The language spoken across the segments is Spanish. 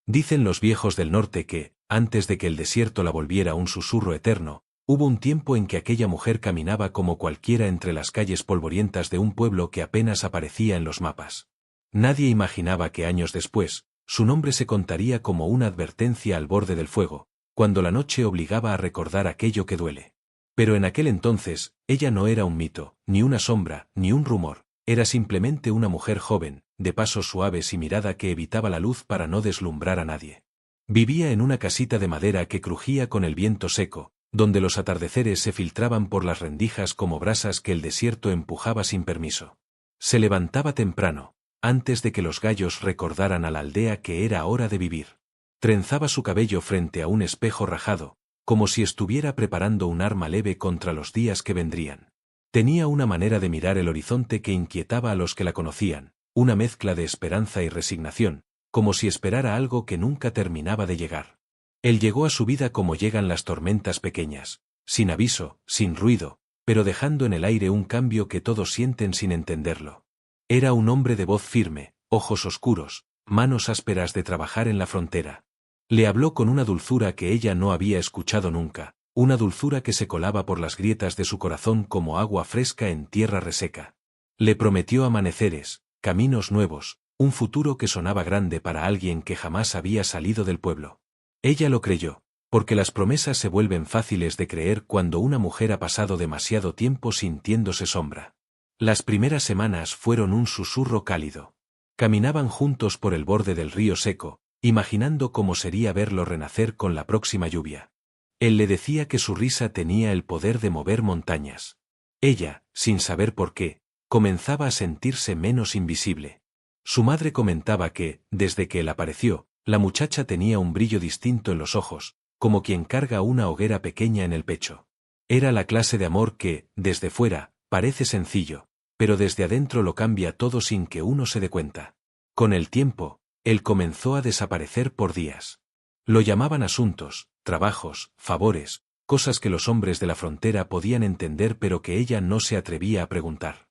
Dicen los viejos del norte que, antes de que el desierto la volviera un susurro eterno, hubo un tiempo en que aquella mujer caminaba como cualquiera entre las calles polvorientas de un pueblo que apenas aparecía en los mapas. Nadie imaginaba que años después, su nombre se contaría como una advertencia al borde del fuego, cuando la noche obligaba a recordar aquello que duele. Pero en aquel entonces, ella no era un mito, ni una sombra, ni un rumor, era simplemente una mujer joven, de pasos suaves y mirada que evitaba la luz para no deslumbrar a nadie. Vivía en una casita de madera que crujía con el viento seco, donde los atardeceres se filtraban por las rendijas como brasas que el desierto empujaba sin permiso. Se levantaba temprano, antes de que los gallos recordaran a la aldea que era hora de vivir. Trenzaba su cabello frente a un espejo rajado, como si estuviera preparando un arma leve contra los días que vendrían. Tenía una manera de mirar el horizonte que inquietaba a los que la conocían, una mezcla de esperanza y resignación, como si esperara algo que nunca terminaba de llegar. Él llegó a su vida como llegan las tormentas pequeñas, sin aviso, sin ruido, pero dejando en el aire un cambio que todos sienten sin entenderlo. Era un hombre de voz firme, ojos oscuros, manos ásperas de trabajar en la frontera. Le habló con una dulzura que ella no había escuchado nunca, una dulzura que se colaba por las grietas de su corazón como agua fresca en tierra reseca. Le prometió amaneceres, caminos nuevos, un futuro que sonaba grande para alguien que jamás había salido del pueblo. Ella lo creyó, porque las promesas se vuelven fáciles de creer cuando una mujer ha pasado demasiado tiempo sintiéndose sombra. Las primeras semanas fueron un susurro cálido. Caminaban juntos por el borde del río seco, imaginando cómo sería verlo renacer con la próxima lluvia. Él le decía que su risa tenía el poder de mover montañas. Ella, sin saber por qué, comenzaba a sentirse menos invisible. Su madre comentaba que, desde que él apareció, la muchacha tenía un brillo distinto en los ojos, como quien carga una hoguera pequeña en el pecho. Era la clase de amor que, desde fuera, parece sencillo, pero desde adentro lo cambia todo sin que uno se dé cuenta. Con el tiempo, él comenzó a desaparecer por días. Lo llamaban asuntos, trabajos, favores, cosas que los hombres de la frontera podían entender pero que ella no se atrevía a preguntar.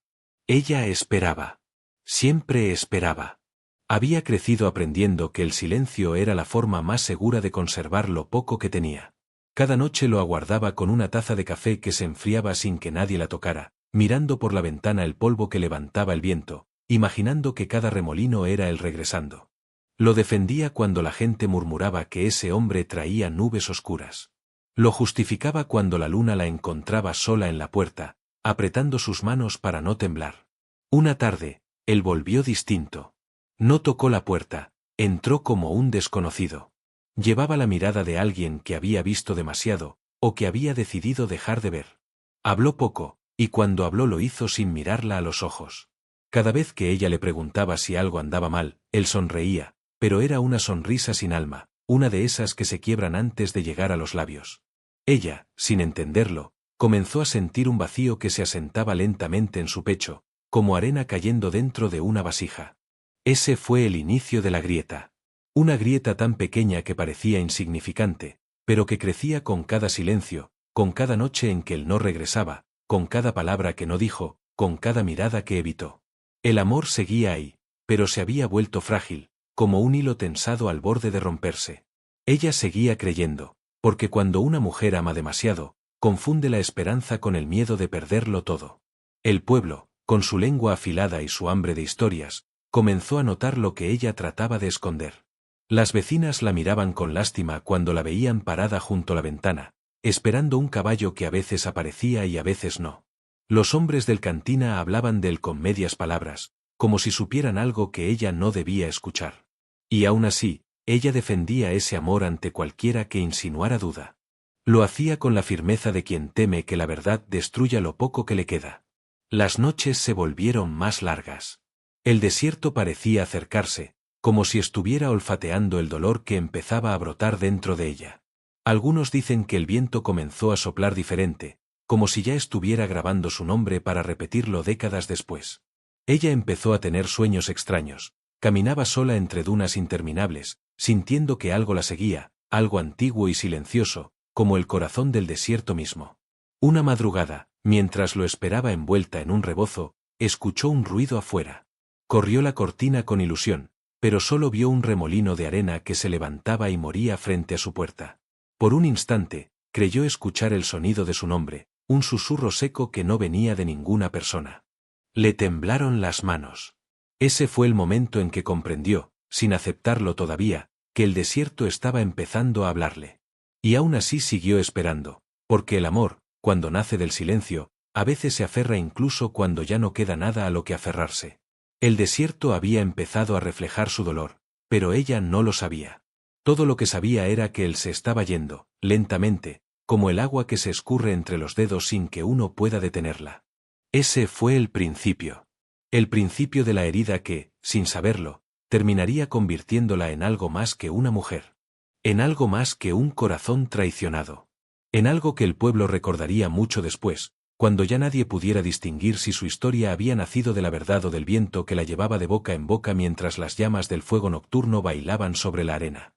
Ella esperaba. Siempre esperaba. Había crecido aprendiendo que el silencio era la forma más segura de conservar lo poco que tenía. Cada noche lo aguardaba con una taza de café que se enfriaba sin que nadie la tocara, mirando por la ventana el polvo que levantaba el viento, imaginando que cada remolino era él regresando. Lo defendía cuando la gente murmuraba que ese hombre traía nubes oscuras. Lo justificaba cuando la luna la encontraba sola en la puerta, apretando sus manos para no temblar. Una tarde, él volvió distinto. No tocó la puerta, entró como un desconocido. Llevaba la mirada de alguien que había visto demasiado, o que había decidido dejar de ver. Habló poco, y cuando habló lo hizo sin mirarla a los ojos. Cada vez que ella le preguntaba si algo andaba mal, él sonreía, pero era una sonrisa sin alma, una de esas que se quiebran antes de llegar a los labios. Ella, sin entenderlo, comenzó a sentir un vacío que se asentaba lentamente en su pecho, como arena cayendo dentro de una vasija. Ese fue el inicio de la grieta. Una grieta tan pequeña que parecía insignificante, pero que crecía con cada silencio, con cada noche en que él no regresaba, con cada palabra que no dijo, con cada mirada que evitó. El amor seguía ahí, pero se había vuelto frágil, como un hilo tensado al borde de romperse. Ella seguía creyendo, porque cuando una mujer ama demasiado, confunde la esperanza con el miedo de perderlo todo. El pueblo, con su lengua afilada y su hambre de historias, comenzó a notar lo que ella trataba de esconder. Las vecinas la miraban con lástima cuando la veían parada junto a la ventana, esperando un caballo que a veces aparecía y a veces no. Los hombres del cantina hablaban de él con medias palabras, como si supieran algo que ella no debía escuchar. Y aún así, ella defendía ese amor ante cualquiera que insinuara duda. Lo hacía con la firmeza de quien teme que la verdad destruya lo poco que le queda. Las noches se volvieron más largas. El desierto parecía acercarse, como si estuviera olfateando el dolor que empezaba a brotar dentro de ella. Algunos dicen que el viento comenzó a soplar diferente, como si ya estuviera grabando su nombre para repetirlo décadas después. Ella empezó a tener sueños extraños, caminaba sola entre dunas interminables, sintiendo que algo la seguía, algo antiguo y silencioso, como el corazón del desierto mismo. Una madrugada, mientras lo esperaba envuelta en un rebozo, escuchó un ruido afuera. Corrió la cortina con ilusión, pero solo vio un remolino de arena que se levantaba y moría frente a su puerta. Por un instante, creyó escuchar el sonido de su nombre, un susurro seco que no venía de ninguna persona. Le temblaron las manos. Ese fue el momento en que comprendió, sin aceptarlo todavía, que el desierto estaba empezando a hablarle. Y aún así siguió esperando, porque el amor, cuando nace del silencio, a veces se aferra incluso cuando ya no queda nada a lo que aferrarse. El desierto había empezado a reflejar su dolor, pero ella no lo sabía. Todo lo que sabía era que él se estaba yendo, lentamente, como el agua que se escurre entre los dedos sin que uno pueda detenerla. Ese fue el principio. El principio de la herida que, sin saberlo, terminaría convirtiéndola en algo más que una mujer. En algo más que un corazón traicionado. En algo que el pueblo recordaría mucho después, cuando ya nadie pudiera distinguir si su historia había nacido de la verdad o del viento que la llevaba de boca en boca mientras las llamas del fuego nocturno bailaban sobre la arena.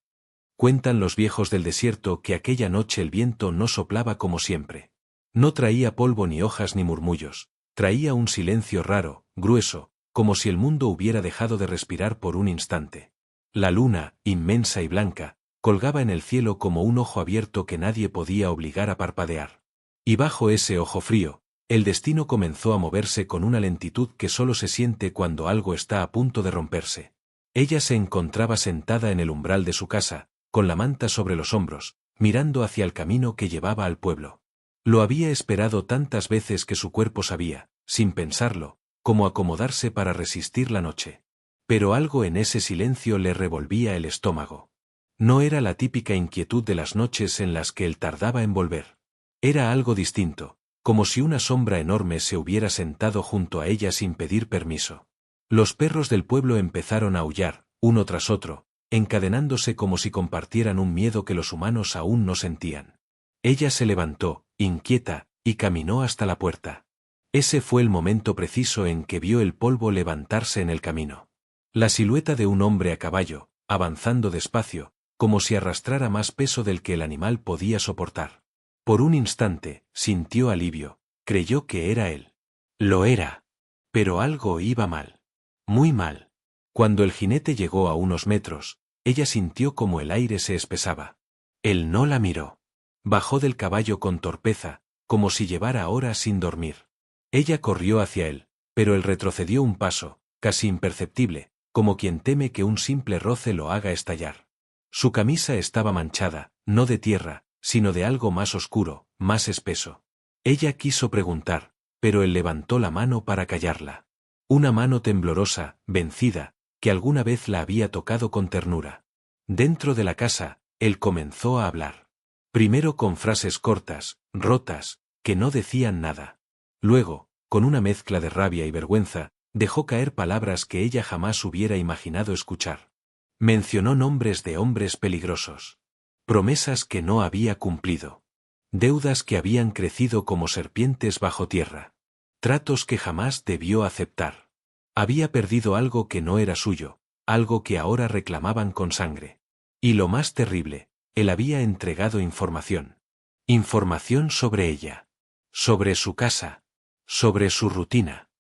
Cuentan los viejos del desierto que aquella noche el viento no soplaba como siempre. No traía polvo ni hojas ni murmullos, traía un silencio raro, grueso, como si el mundo hubiera dejado de respirar por un instante. La luna, inmensa y blanca, colgaba en el cielo como un ojo abierto que nadie podía obligar a parpadear. Y bajo ese ojo frío, el destino comenzó a moverse con una lentitud que solo se siente cuando algo está a punto de romperse. Ella se encontraba sentada en el umbral de su casa, con la manta sobre los hombros, mirando hacia el camino que llevaba al pueblo. Lo había esperado tantas veces que su cuerpo sabía, sin pensarlo, cómo acomodarse para resistir la noche. Pero algo en ese silencio le revolvía el estómago. No era la típica inquietud de las noches en las que él tardaba en volver. Era algo distinto, como si una sombra enorme se hubiera sentado junto a ella sin pedir permiso. Los perros del pueblo empezaron a aullar, uno tras otro, encadenándose como si compartieran un miedo que los humanos aún no sentían. Ella se levantó, inquieta, y caminó hasta la puerta. Ese fue el momento preciso en que vio el polvo levantarse en el camino. La silueta de un hombre a caballo, avanzando despacio, como si arrastrara más peso del que el animal podía soportar. Por un instante, sintió alivio, creyó que era él. Lo era. Pero algo iba mal. Muy mal. Cuando el jinete llegó a unos metros, ella sintió como el aire se espesaba. Él no la miró. Bajó del caballo con torpeza, como si llevara horas sin dormir. Ella corrió hacia él, pero él retrocedió un paso, casi imperceptible, como quien teme que un simple roce lo haga estallar. Su camisa estaba manchada, no de tierra, sino de algo más oscuro, más espeso. Ella quiso preguntar, pero él levantó la mano para callarla. Una mano temblorosa, vencida, que alguna vez la había tocado con ternura. Dentro de la casa, él comenzó a hablar. Primero con frases cortas, rotas, que no decían nada. Luego, con una mezcla de rabia y vergüenza, dejó caer palabras que ella jamás hubiera imaginado escuchar. Mencionó nombres de hombres peligrosos. Promesas que no había cumplido. Deudas que habían crecido como serpientes bajo tierra. Tratos que jamás debió aceptar. Había perdido algo que no era suyo, algo que ahora reclamaban con sangre. Y lo más terrible, él había entregado información. Información sobre ella. Sobre su casa. Sobre su rutina.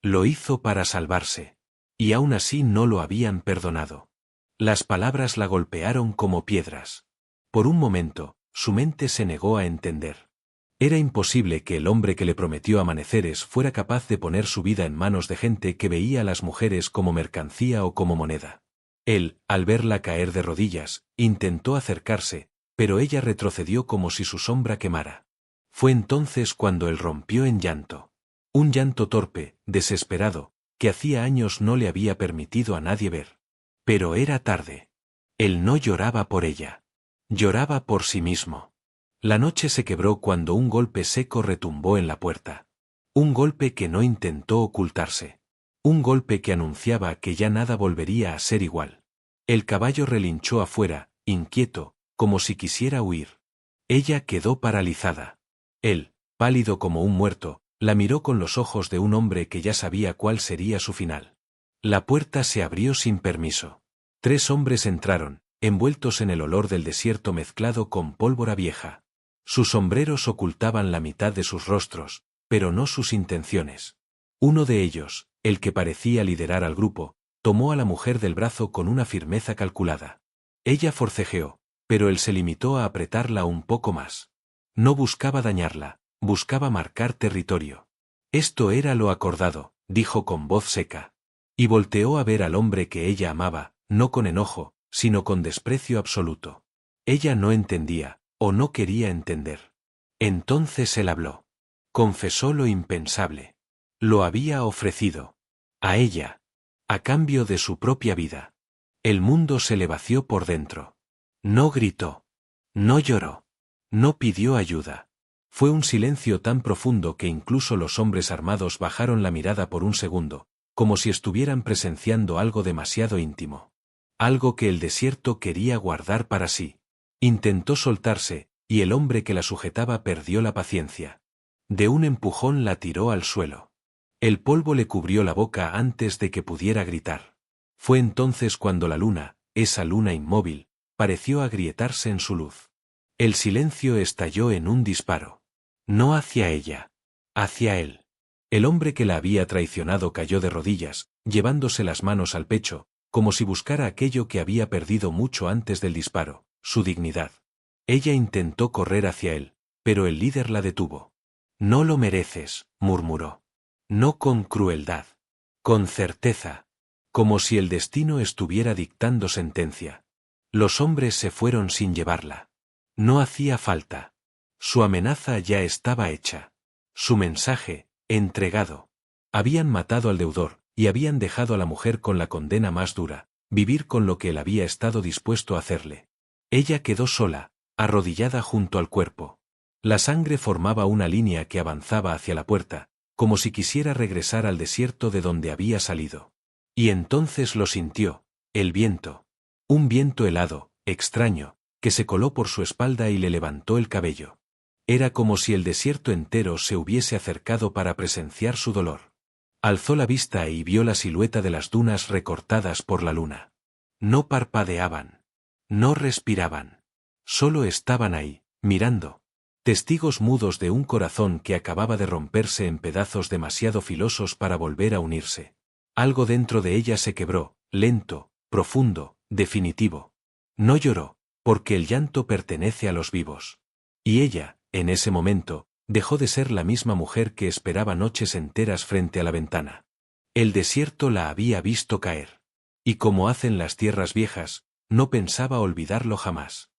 Lo hizo para salvarse. Y aún así no lo habían perdonado. Las palabras la golpearon como piedras. Por un momento, su mente se negó a entender. Era imposible que el hombre que le prometió amaneceres fuera capaz de poner su vida en manos de gente que veía a las mujeres como mercancía o como moneda. Él, al verla caer de rodillas, intentó acercarse, pero ella retrocedió como si su sombra quemara. Fue entonces cuando él rompió en llanto. Un llanto torpe, desesperado, que hacía años no le había permitido a nadie ver. Pero era tarde. Él no lloraba por ella. Lloraba por sí mismo. La noche se quebró cuando un golpe seco retumbó en la puerta. Un golpe que no intentó ocultarse. Un golpe que anunciaba que ya nada volvería a ser igual. El caballo relinchó afuera, inquieto, como si quisiera huir. Ella quedó paralizada. Él, pálido como un muerto, la miró con los ojos de un hombre que ya sabía cuál sería su final. La puerta se abrió sin permiso. 3 hombres entraron, envueltos en el olor del desierto mezclado con pólvora vieja. Sus sombreros ocultaban la mitad de sus rostros, pero no sus intenciones. Uno de ellos, el que parecía liderar al grupo, tomó a la mujer del brazo con una firmeza calculada. Ella forcejeó, pero él se limitó a apretarla un poco más. No buscaba dañarla, buscaba marcar territorio. Esto era lo acordado, dijo con voz seca. Y volteó a ver al hombre que ella amaba, no con enojo, sino con desprecio absoluto. Ella no entendía, o no quería entender. Entonces él habló. Confesó lo impensable. Lo había ofrecido. A ella. A cambio de su propia vida. El mundo se le vació por dentro. No gritó. No lloró. No pidió ayuda. Fue un silencio tan profundo que incluso los hombres armados bajaron la mirada por un segundo, como si estuvieran presenciando algo demasiado íntimo. Algo que el desierto quería guardar para sí. Intentó soltarse, y el hombre que la sujetaba perdió la paciencia. De un empujón la tiró al suelo. El polvo le cubrió la boca antes de que pudiera gritar. Fue entonces cuando la luna, esa luna inmóvil, pareció agrietarse en su luz. El silencio estalló en un disparo. No hacia ella. Hacia él. El hombre que la había traicionado cayó de rodillas, llevándose las manos al pecho, como si buscara aquello que había perdido mucho antes del disparo, su dignidad. Ella intentó correr hacia él, pero el líder la detuvo. No lo mereces, murmuró. No con crueldad. Con certeza. Como si el destino estuviera dictando sentencia. Los hombres se fueron sin llevarla. No hacía falta. Su amenaza ya estaba hecha. Su mensaje, entregado. Habían matado al deudor, y habían dejado a la mujer con la condena más dura, vivir con lo que él había estado dispuesto a hacerle. Ella quedó sola, arrodillada junto al cuerpo. La sangre formaba una línea que avanzaba hacia la puerta, como si quisiera regresar al desierto de donde había salido. Y entonces lo sintió, el viento. Un viento helado, extraño, que se coló por su espalda y le levantó el cabello. Era como si el desierto entero se hubiese acercado para presenciar su dolor. Alzó la vista y vio la silueta de las dunas recortadas por la luna. No parpadeaban. No respiraban. Solo estaban ahí, mirando. Testigos mudos de un corazón que acababa de romperse en pedazos demasiado filosos para volver a unirse. Algo dentro de ella se quebró, lento, profundo, definitivo. No lloró, porque el llanto pertenece a los vivos. Y ella, en ese momento, dejó de ser la misma mujer que esperaba noches enteras frente a la ventana. El desierto la había visto caer. Y como hacen las tierras viejas, no pensaba olvidarlo jamás.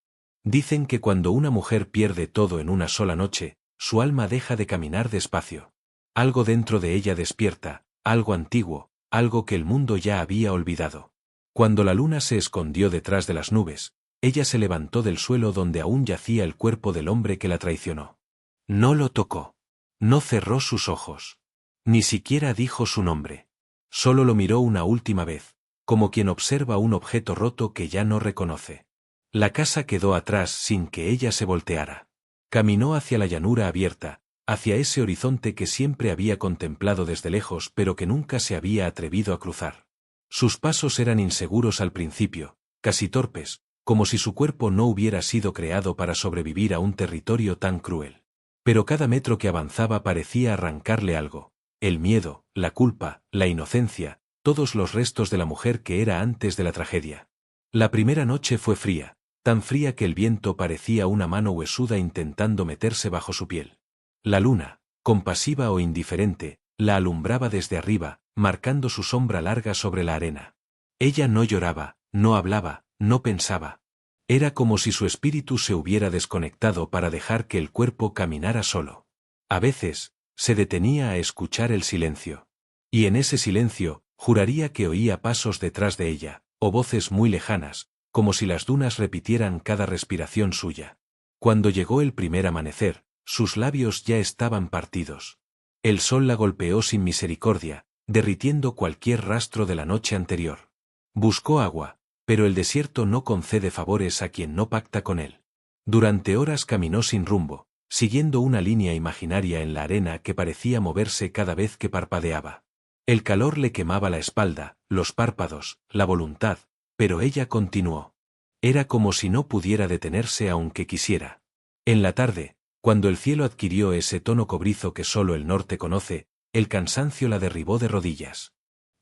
Dicen que cuando una mujer pierde todo en una sola noche, su alma deja de caminar despacio. Algo dentro de ella despierta, algo antiguo, algo que el mundo ya había olvidado. Cuando la luna se escondió detrás de las nubes, ella se levantó del suelo donde aún yacía el cuerpo del hombre que la traicionó. No lo tocó. No cerró sus ojos. Ni siquiera dijo su nombre. Solo lo miró una última vez, como quien observa un objeto roto que ya no reconoce. La casa quedó atrás sin que ella se volteara. Caminó hacia la llanura abierta, hacia ese horizonte que siempre había contemplado desde lejos pero que nunca se había atrevido a cruzar. Sus pasos eran inseguros al principio, casi torpes, como si su cuerpo no hubiera sido creado para sobrevivir a un territorio tan cruel. Pero cada metro que avanzaba parecía arrancarle algo: el miedo, la culpa, la inocencia, todos los restos de la mujer que era antes de la tragedia. La primera noche fue fría, tan fría que el viento parecía una mano huesuda intentando meterse bajo su piel. La luna, compasiva o indiferente, la alumbraba desde arriba, marcando su sombra larga sobre la arena. Ella no lloraba, no hablaba, no pensaba. Era como si su espíritu se hubiera desconectado para dejar que el cuerpo caminara solo. A veces, se detenía a escuchar el silencio. Y en ese silencio, juraría que oía pasos detrás de ella, o voces muy lejanas, como si las dunas repitieran cada respiración suya. Cuando llegó el primer amanecer, sus labios ya estaban partidos. El sol la golpeó sin misericordia, derritiendo cualquier rastro de la noche anterior. Buscó agua, pero el desierto no concede favores a quien no pacta con él. Durante horas caminó sin rumbo, siguiendo una línea imaginaria en la arena que parecía moverse cada vez que parpadeaba. El calor le quemaba la espalda, los párpados, la voluntad, pero ella continuó. Era como si no pudiera detenerse aunque quisiera. En la tarde, cuando el cielo adquirió ese tono cobrizo que solo el norte conoce, el cansancio la derribó de rodillas.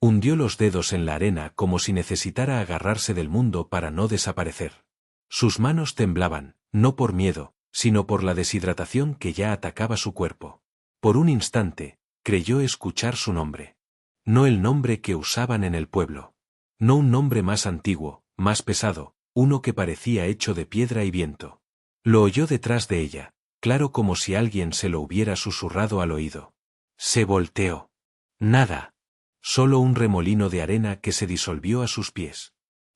Hundió los dedos en la arena como si necesitara agarrarse del mundo para no desaparecer. Sus manos temblaban, no por miedo, sino por la deshidratación que ya atacaba su cuerpo. Por un instante, creyó escuchar su nombre. No el nombre que usaban en el pueblo. No un nombre más antiguo, más pesado, uno que parecía hecho de piedra y viento. Lo oyó detrás de ella, claro como si alguien se lo hubiera susurrado al oído. Se volteó. Nada. Solo un remolino de arena que se disolvió a sus pies.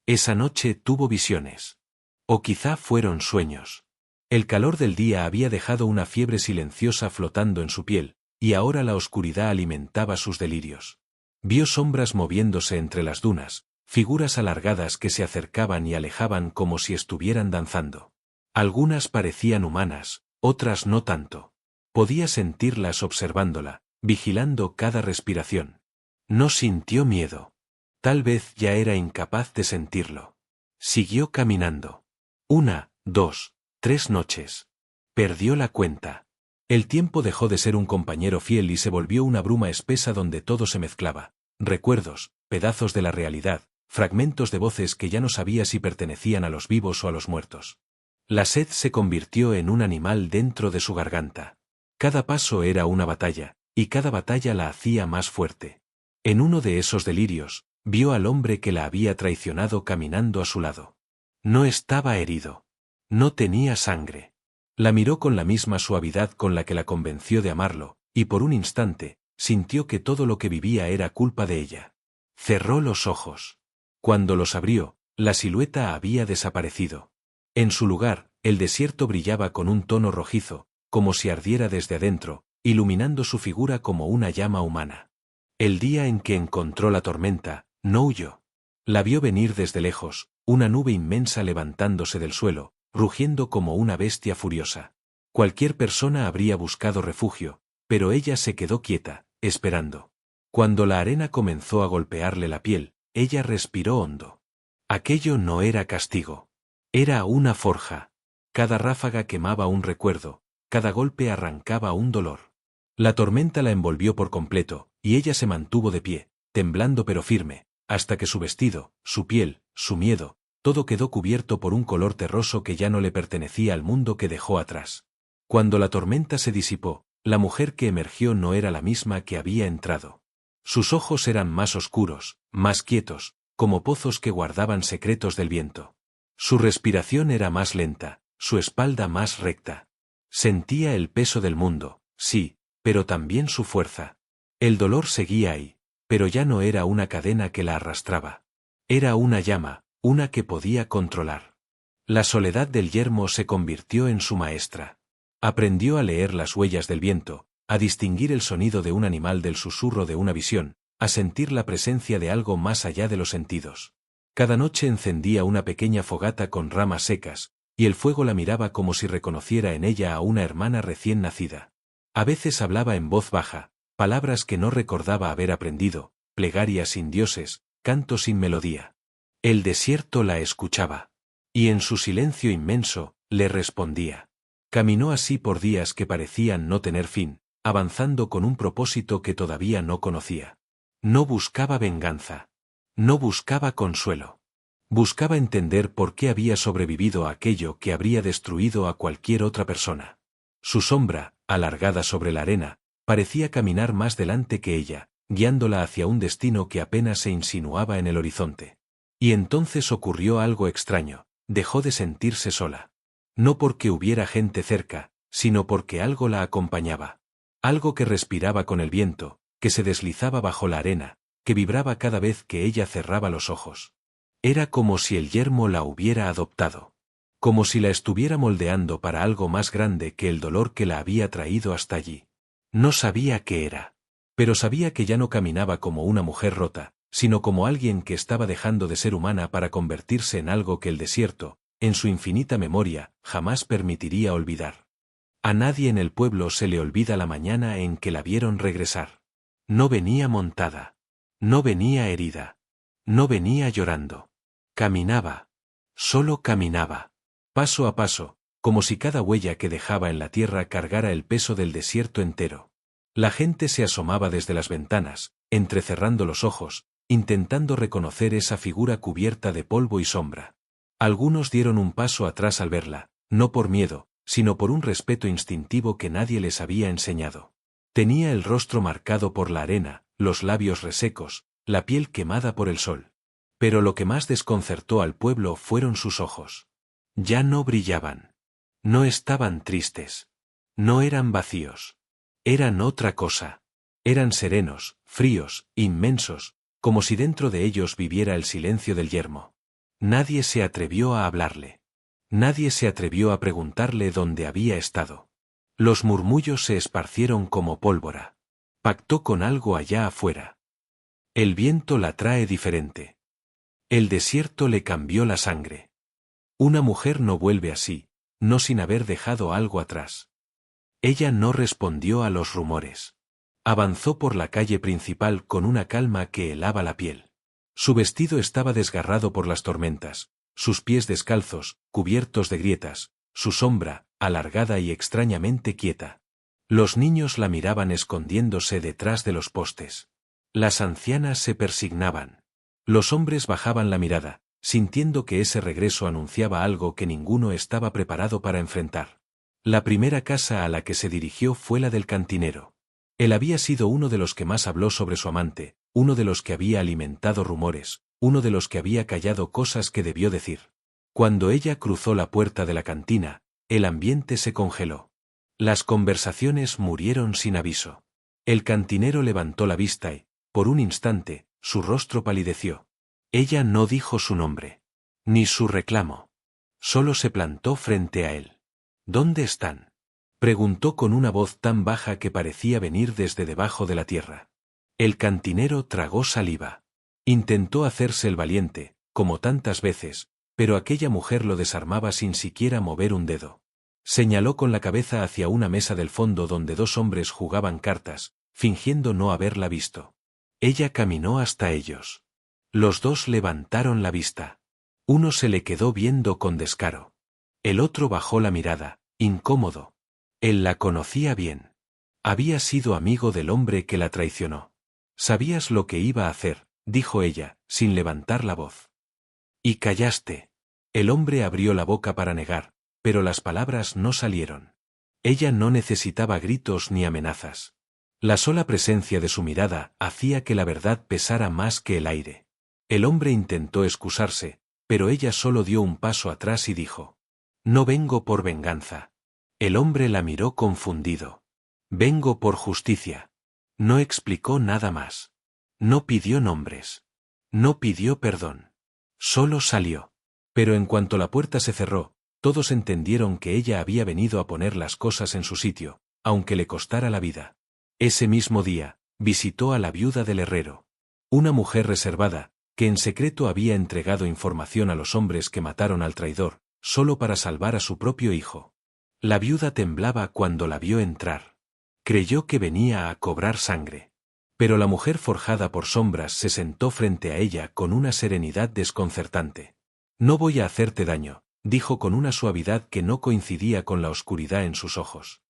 Esa noche tuvo visiones. O quizá fueron sueños. El calor del día había dejado una fiebre silenciosa flotando en su piel, y ahora la oscuridad alimentaba sus delirios. Vio sombras moviéndose entre las dunas, figuras alargadas que se acercaban y alejaban como si estuvieran danzando. Algunas parecían humanas, otras no tanto. Podía sentirlas observándola, vigilando cada respiración. No sintió miedo. Tal vez ya era incapaz de sentirlo. Siguió caminando. 1, 2, 3 noches. Perdió la cuenta. El tiempo dejó de ser un compañero fiel y se volvió una bruma espesa donde todo se mezclaba. Recuerdos, pedazos de la realidad, fragmentos de voces que ya no sabía si pertenecían a los vivos o a los muertos. La sed se convirtió en un animal dentro de su garganta. Cada paso era una batalla, y cada batalla la hacía más fuerte. En uno de esos delirios, vio al hombre que la había traicionado caminando a su lado. No estaba herido. No tenía sangre. La miró con la misma suavidad con la que la convenció de amarlo, y por un instante, sintió que todo lo que vivía era culpa de ella. Cerró los ojos. Cuando los abrió, la silueta había desaparecido. En su lugar, el desierto brillaba con un tono rojizo, como si ardiera desde adentro, iluminando su figura como una llama humana. El día en que encontró la tormenta, no huyó. La vio venir desde lejos, una nube inmensa levantándose del suelo, rugiendo como una bestia furiosa. Cualquier persona habría buscado refugio, pero ella se quedó quieta, esperando. Cuando la arena comenzó a golpearle la piel, ella respiró hondo. Aquello no era castigo. Era una forja. Cada ráfaga quemaba un recuerdo, cada golpe arrancaba un dolor. La tormenta la envolvió por completo, y ella se mantuvo de pie, temblando pero firme, hasta que su vestido, su piel, su miedo, todo quedó cubierto por un color terroso que ya no le pertenecía al mundo que dejó atrás. Cuando la tormenta se disipó, la mujer que emergió no era la misma que había entrado. Sus ojos eran más oscuros, más quietos, como pozos que guardaban secretos del viento. Su respiración era más lenta, su espalda más recta. Sentía el peso del mundo, sí, pero también su fuerza. El dolor seguía ahí, pero ya no era una cadena que la arrastraba. Era una llama, una que podía controlar. La soledad del yermo se convirtió en su maestra. Aprendió a leer las huellas del viento, a distinguir el sonido de un animal del susurro de una visión, a sentir la presencia de algo más allá de los sentidos. Cada noche encendía una pequeña fogata con ramas secas, y el fuego la miraba como si reconociera en ella a una hermana recién nacida. A veces hablaba en voz baja, palabras que no recordaba haber aprendido, plegarias sin dioses, canto sin melodía. El desierto la escuchaba. Y en su silencio inmenso, le respondía. Caminó así por días que parecían no tener fin, avanzando con un propósito que todavía no conocía. No buscaba venganza. No buscaba consuelo. Buscaba entender por qué había sobrevivido a aquello que habría destruido a cualquier otra persona. Su sombra, alargada sobre la arena, parecía caminar más delante que ella, guiándola hacia un destino que apenas se insinuaba en el horizonte. Y entonces ocurrió algo extraño, dejó de sentirse sola. No porque hubiera gente cerca, sino porque algo la acompañaba. Algo que respiraba con el viento, que se deslizaba bajo la arena, que vibraba cada vez que ella cerraba los ojos. Era como si el yermo la hubiera adoptado. Como si la estuviera moldeando para algo más grande que el dolor que la había traído hasta allí. No sabía qué era. Pero sabía que ya no caminaba como una mujer rota, sino como alguien que estaba dejando de ser humana para convertirse en algo que el desierto, en su infinita memoria, jamás permitiría olvidar. A nadie en el pueblo se le olvida la mañana en que la vieron regresar. No venía montada. No venía herida. No venía llorando. Caminaba. Solo caminaba. Paso a paso, como si cada huella que dejaba en la tierra cargara el peso del desierto entero. La gente se asomaba desde las ventanas, entrecerrando los ojos, intentando reconocer esa figura cubierta de polvo y sombra. Algunos dieron un paso atrás al verla, no por miedo, sino por un respeto instintivo que nadie les había enseñado. Tenía el rostro marcado por la arena, los labios resecos, la piel quemada por el sol. Pero lo que más desconcertó al pueblo fueron sus ojos. Ya no brillaban. No estaban tristes. No eran vacíos. Eran otra cosa. Eran serenos, fríos, inmensos, como si dentro de ellos viviera el silencio del yermo. Nadie se atrevió a hablarle. Nadie se atrevió a preguntarle dónde había estado. Los murmullos se esparcieron como pólvora. Pactó con algo allá afuera. El viento la trae diferente. El desierto le cambió la sangre. Una mujer no vuelve así, no sin haber dejado algo atrás. Ella no respondió a los rumores. Avanzó por la calle principal con una calma que helaba la piel. Su vestido estaba desgarrado por las tormentas, sus pies descalzos, cubiertos de grietas, su sombra, alargada y extrañamente quieta. Los niños la miraban escondiéndose detrás de los postes. Las ancianas se persignaban. Los hombres bajaban la mirada, sintiendo que ese regreso anunciaba algo que ninguno estaba preparado para enfrentar. La primera casa a la que se dirigió fue la del cantinero. Él había sido uno de los que más habló sobre su amante, uno de los que había alimentado rumores, uno de los que había callado cosas que debió decir. Cuando ella cruzó la puerta de la cantina, el ambiente se congeló. Las conversaciones murieron sin aviso. El cantinero levantó la vista y, por un instante, su rostro palideció. Ella no dijo su nombre. Ni su reclamo. Solo se plantó frente a él. ¿Dónde están?, preguntó con una voz tan baja que parecía venir desde debajo de la tierra. El cantinero tragó saliva. Intentó hacerse el valiente, como tantas veces, pero aquella mujer lo desarmaba sin siquiera mover un dedo. Señaló con la cabeza hacia una mesa del fondo donde dos hombres jugaban cartas, fingiendo no haberla visto. Ella caminó hasta ellos. Los dos levantaron la vista. Uno se le quedó viendo con descaro. El otro bajó la mirada, incómodo. Él la conocía bien. Había sido amigo del hombre que la traicionó. «Sabías lo que iba a hacer», dijo ella, sin levantar la voz. «Y callaste». El hombre abrió la boca para negar, pero las palabras no salieron. Ella no necesitaba gritos ni amenazas. La sola presencia de su mirada hacía que la verdad pesara más que el aire. El hombre intentó excusarse, pero ella solo dio un paso atrás y dijo: «No vengo por venganza». El hombre la miró confundido. «Vengo por justicia». No explicó nada más. No pidió nombres. No pidió perdón. Solo salió. Pero en cuanto la puerta se cerró, todos entendieron que ella había venido a poner las cosas en su sitio, aunque le costara la vida. Ese mismo día, visitó a la viuda del herrero. Una mujer reservada, que en secreto había entregado información a los hombres que mataron al traidor, solo para salvar a su propio hijo. La viuda temblaba cuando la vio entrar. Creyó que venía a cobrar sangre. Pero la mujer forjada por sombras se sentó frente a ella con una serenidad desconcertante. «No voy a hacerte daño», dijo con una suavidad que no coincidía con la oscuridad en sus ojos.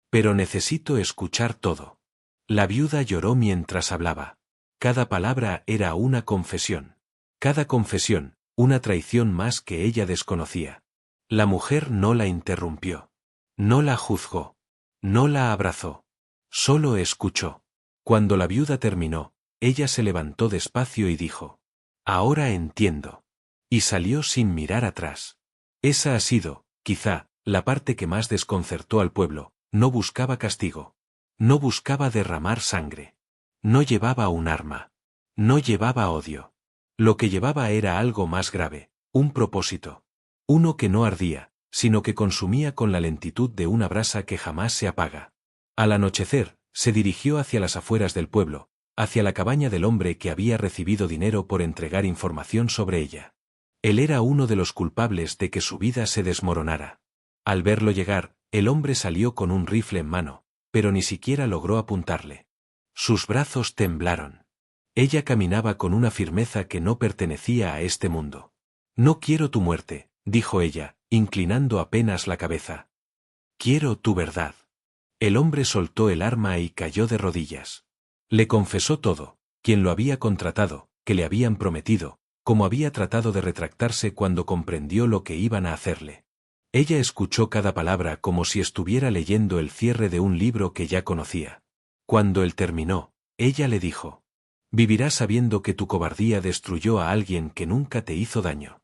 «Pero necesito escuchar todo». La viuda lloró mientras hablaba. Cada palabra era una confesión. Cada confesión, una traición más que ella desconocía. La mujer no la interrumpió. No la juzgó. No la abrazó. Solo escuchó. Cuando la viuda terminó, ella se levantó despacio y dijo: «Ahora entiendo». Y salió sin mirar atrás. Esa ha sido, quizá, la parte que más desconcertó al pueblo. No buscaba castigo. No buscaba derramar sangre. No llevaba un arma. No llevaba odio. Lo que llevaba era algo más grave, un propósito. Uno que no ardía, sino que consumía con la lentitud de una brasa que jamás se apaga. Al anochecer, se dirigió hacia las afueras del pueblo, hacia la cabaña del hombre que había recibido dinero por entregar información sobre ella. Él era uno de los culpables de que su vida se desmoronara. Al verlo llegar, el hombre salió con un rifle en mano, pero ni siquiera logró apuntarle. Sus brazos temblaron. Ella caminaba con una firmeza que no pertenecía a este mundo. «No quiero tu muerte», dijo ella, inclinando apenas la cabeza. «Quiero tu verdad». El hombre soltó el arma y cayó de rodillas. Le confesó todo: quién lo había contratado, que le habían prometido, como había tratado de retractarse cuando comprendió lo que iban a hacerle. Ella escuchó cada palabra como si estuviera leyendo el cierre de un libro que ya conocía. Cuando él terminó, ella le dijo: «Vivirás sabiendo que tu cobardía destruyó a alguien que nunca te hizo daño.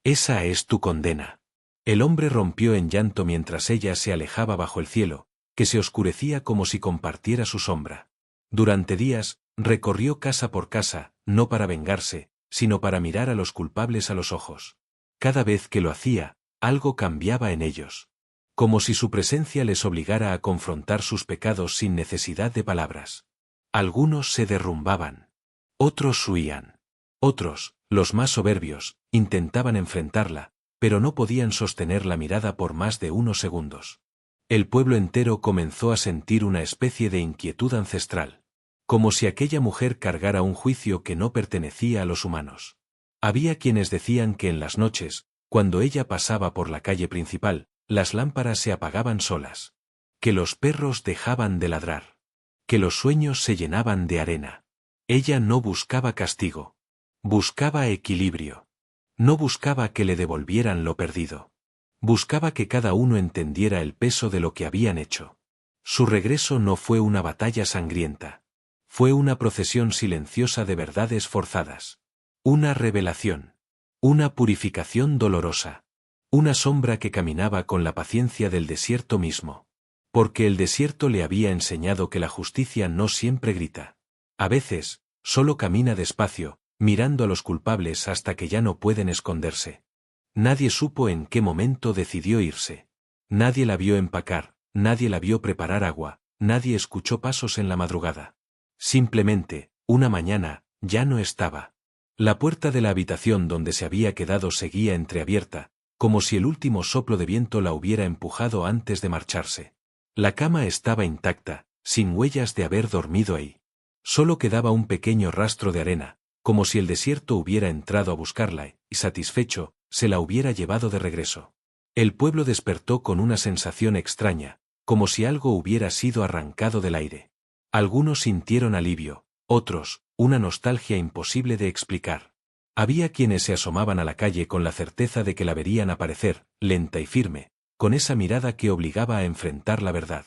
Esa es tu condena». El hombre rompió en llanto mientras ella se alejaba bajo el cielo, que se oscurecía como si compartiera su sombra. Durante días, recorrió casa por casa, no para vengarse, sino para mirar a los culpables a los ojos. Cada vez que lo hacía, algo cambiaba en ellos. Como si su presencia les obligara a confrontar sus pecados sin necesidad de palabras. Algunos se derrumbaban. Otros huían. Otros, los más soberbios, intentaban enfrentarla, pero no podían sostener la mirada por más de unos segundos. El pueblo entero comenzó a sentir una especie de inquietud ancestral. Como si aquella mujer cargara un juicio que no pertenecía a los humanos. Había quienes decían que en las noches, cuando ella pasaba por la calle principal, las lámparas se apagaban solas. Que los perros dejaban de ladrar. Que los sueños se llenaban de arena. Ella no buscaba castigo. Buscaba equilibrio. No buscaba que le devolvieran lo perdido. Buscaba que cada uno entendiera el peso de lo que habían hecho. Su regreso no fue una batalla sangrienta. Fue una procesión silenciosa de verdades forzadas. Una revelación. Una purificación dolorosa. Una sombra que caminaba con la paciencia del desierto mismo. Porque el desierto le había enseñado que la justicia no siempre grita. A veces, solo camina despacio, mirando a los culpables hasta que ya no pueden esconderse. Nadie supo en qué momento decidió irse. Nadie la vio empacar, nadie la vio preparar agua, nadie escuchó pasos en la madrugada. Simplemente, una mañana, ya no estaba. La puerta de la habitación donde se había quedado seguía entreabierta, como si el último soplo de viento la hubiera empujado antes de marcharse. La cama estaba intacta, sin huellas de haber dormido ahí. Solo quedaba un pequeño rastro de arena, como si el desierto hubiera entrado a buscarla y, satisfecho, se la hubiera llevado de regreso. El pueblo despertó con una sensación extraña, como si algo hubiera sido arrancado del aire. Algunos sintieron alivio, otros, una nostalgia imposible de explicar. Había quienes se asomaban a la calle con la certeza de que la verían aparecer, lenta y firme, con esa mirada que obligaba a enfrentar la verdad.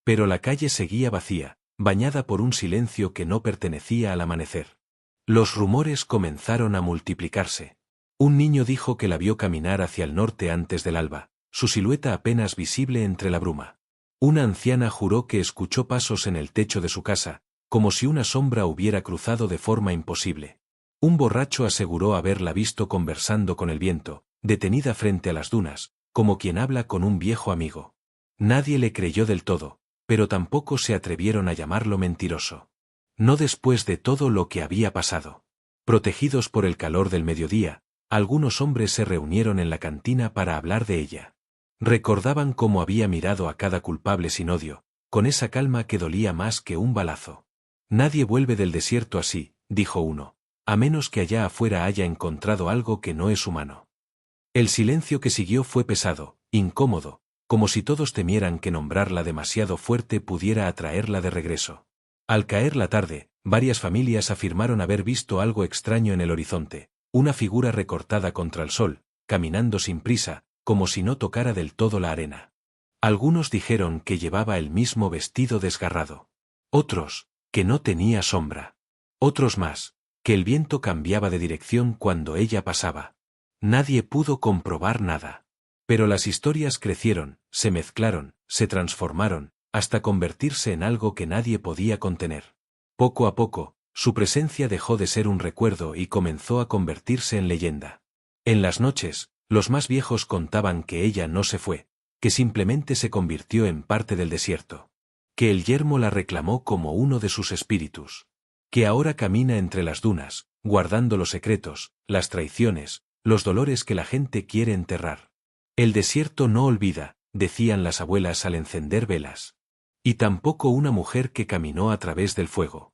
Pero la calle seguía vacía, bañada por un silencio que no pertenecía al amanecer. Los rumores comenzaron a multiplicarse. Un niño dijo que la vio caminar hacia el norte antes del alba, su silueta apenas visible entre la bruma. Una anciana juró que escuchó pasos en el techo de su casa, como si una sombra hubiera cruzado de forma imposible. Un borracho aseguró haberla visto conversando con el viento, detenida frente a las dunas, como quien habla con un viejo amigo. Nadie le creyó del todo, pero tampoco se atrevieron a llamarlo mentiroso. No después de todo lo que había pasado. Protegidos por el calor del mediodía, algunos hombres se reunieron en la cantina para hablar de ella. Recordaban cómo había mirado a cada culpable sin odio, con esa calma que dolía más que un balazo. Nadie vuelve del desierto así, dijo uno, a menos que allá afuera haya encontrado algo que no es humano. El silencio que siguió fue pesado, incómodo, como si todos temieran que nombrarla demasiado fuerte pudiera atraerla de regreso. Al caer la tarde, varias familias afirmaron haber visto algo extraño en el horizonte, una figura recortada contra el sol, caminando sin prisa, como si no tocara del todo la arena. Algunos dijeron que llevaba el mismo vestido desgarrado. Otros, que no tenía sombra. Otros más, que el viento cambiaba de dirección cuando ella pasaba. Nadie pudo comprobar nada. Pero las historias crecieron, se mezclaron, se transformaron, hasta convertirse en algo que nadie podía contener. Poco a poco, su presencia dejó de ser un recuerdo y comenzó a convertirse en leyenda. En las noches, los más viejos contaban que ella no se fue, que simplemente se convirtió en parte del desierto. Que el yermo la reclamó como uno de sus espíritus. Que ahora camina entre las dunas, guardando los secretos, las traiciones, los dolores que la gente quiere enterrar. El desierto no olvida, decían las abuelas al encender velas. Y tampoco una mujer que caminó a través del fuego.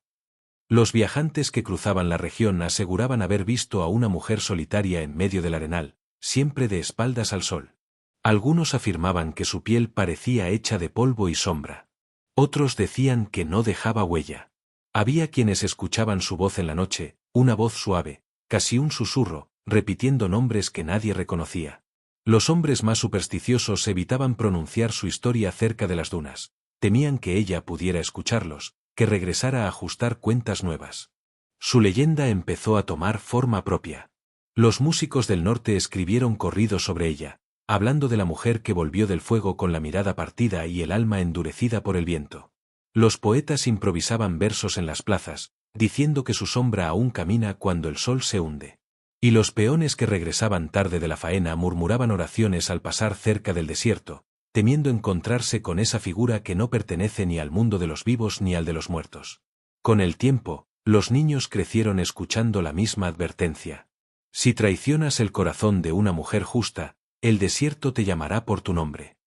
Los viajantes que cruzaban la región aseguraban haber visto a una mujer solitaria en medio del arenal, siempre de espaldas al sol. Algunos afirmaban que su piel parecía hecha de polvo y sombra. Otros decían que no dejaba huella. Había quienes escuchaban su voz en la noche, una voz suave, casi un susurro, repitiendo nombres que nadie reconocía. Los hombres más supersticiosos evitaban pronunciar su historia cerca de las dunas. Temían que ella pudiera escucharlos, que regresara a ajustar cuentas nuevas. Su leyenda empezó a tomar forma propia. Los músicos del norte escribieron corridos sobre ella, hablando de la mujer que volvió del fuego con la mirada partida y el alma endurecida por el viento. Los poetas improvisaban versos en las plazas, diciendo que su sombra aún camina cuando el sol se hunde. Y los peones que regresaban tarde de la faena murmuraban oraciones al pasar cerca del desierto, temiendo encontrarse con esa figura que no pertenece ni al mundo de los vivos ni al de los muertos. Con el tiempo, los niños crecieron escuchando la misma advertencia. Si traicionas el corazón de una mujer justa, el desierto te llamará por tu nombre.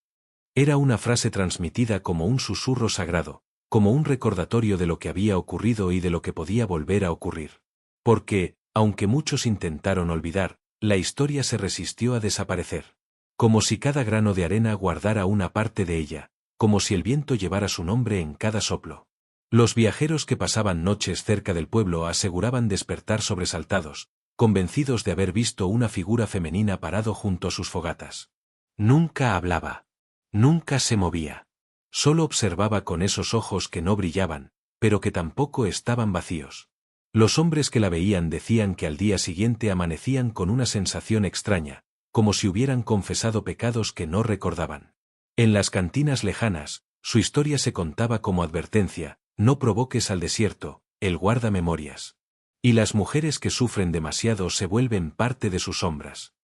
Era una frase transmitida como un susurro sagrado, como un recordatorio de lo que había ocurrido y de lo que podía volver a ocurrir. Porque, aunque muchos intentaron olvidar, la historia se resistió a desaparecer. Como si cada grano de arena guardara una parte de ella, como si el viento llevara su nombre en cada soplo. Los viajeros que pasaban noches cerca del pueblo aseguraban despertar sobresaltados, convencidos de haber visto una figura femenina parado junto a sus fogatas. Nunca hablaba. Nunca se movía. Solo observaba con esos ojos que no brillaban, pero que tampoco estaban vacíos. Los hombres que la veían decían que al día siguiente amanecían con una sensación extraña, como si hubieran confesado pecados que no recordaban. En las cantinas lejanas, su historia se contaba como advertencia: no provoques al desierto, él guarda memorias. Y las mujeres que sufren demasiado se vuelven parte de sus sombras.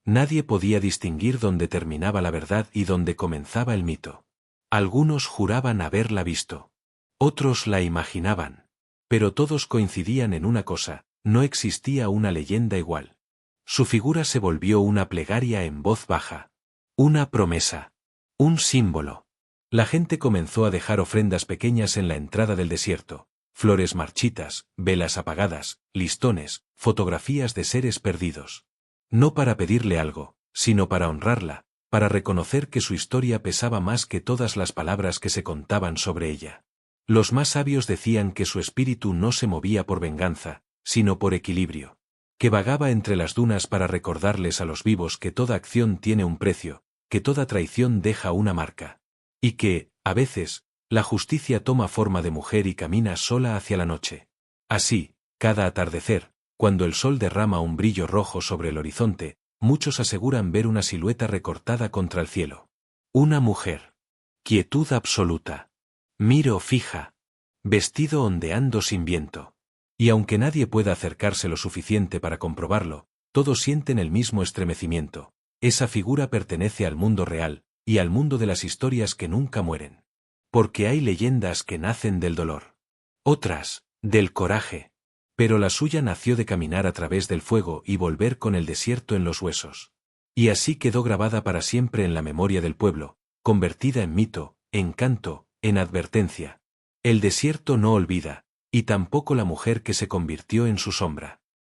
Nadie podía distinguir dónde terminaba la verdad y dónde comenzaba el mito. Algunos juraban haberla visto. Otros la imaginaban. Pero todos coincidían en una cosa: no existía una leyenda igual. Su figura se volvió una plegaria en voz baja. Una promesa. Un símbolo. La gente comenzó a dejar ofrendas pequeñas en la entrada del desierto: flores marchitas, velas apagadas, listones, fotografías de seres perdidos. No para pedirle algo, sino para honrarla, para reconocer que su historia pesaba más que todas las palabras que se contaban sobre ella. Los más sabios decían que su espíritu no se movía por venganza, sino por equilibrio. Que vagaba entre las dunas para recordarles a los vivos que toda acción tiene un precio, que toda traición deja una marca. Y que, a veces, la justicia toma forma de mujer y camina sola hacia la noche. Así, cada atardecer, cuando el sol derrama un brillo rojo sobre el horizonte, muchos aseguran ver una silueta recortada contra el cielo. Una mujer. Quietud absoluta. Miro fija. Vestido ondeando sin viento. Y aunque nadie pueda acercarse lo suficiente para comprobarlo, todos sienten el mismo estremecimiento. Esa figura pertenece al mundo real, y al mundo de las historias que nunca mueren. Porque hay leyendas que nacen del dolor. Otras, del coraje. Pero la suya nació de caminar a través del fuego y volver con el desierto en los huesos. Y así quedó grabada para siempre en la memoria del pueblo, convertida en mito, en canto, en advertencia. El desierto no olvida, y tampoco la mujer que se convirtió en su sombra.